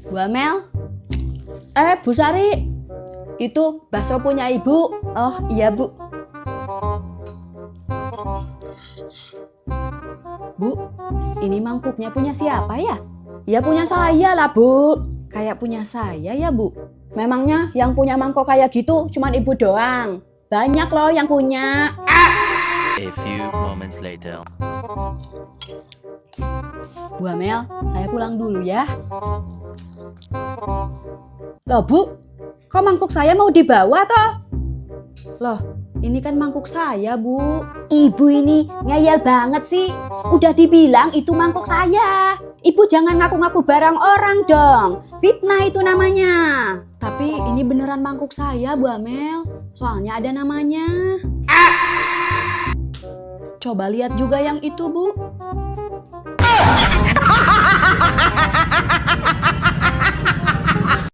Bu Amel? Bu Sari? Itu bakso punya ibu. Oh iya bu. Bu, ini mangkuknya punya siapa ya? Ya punya saya lah bu. Kayak punya saya ya bu. Memangnya yang punya mangkok kayak gitu cuman ibu doang? Banyak loh yang punya. A few moments later. Bu Amel, saya pulang dulu ya. Loh bu, kok mangkuk saya mau dibawa toh? Loh, ini kan mangkuk saya bu. Ibu ini ngeyel banget sih. Udah dibilang itu mangkuk saya. Ibu jangan ngaku-ngaku barang orang dong. Fitnah itu namanya. Tapi ini beneran mangkuk saya Bu Amel. Soalnya ada namanya. Coba lihat juga yang itu bu.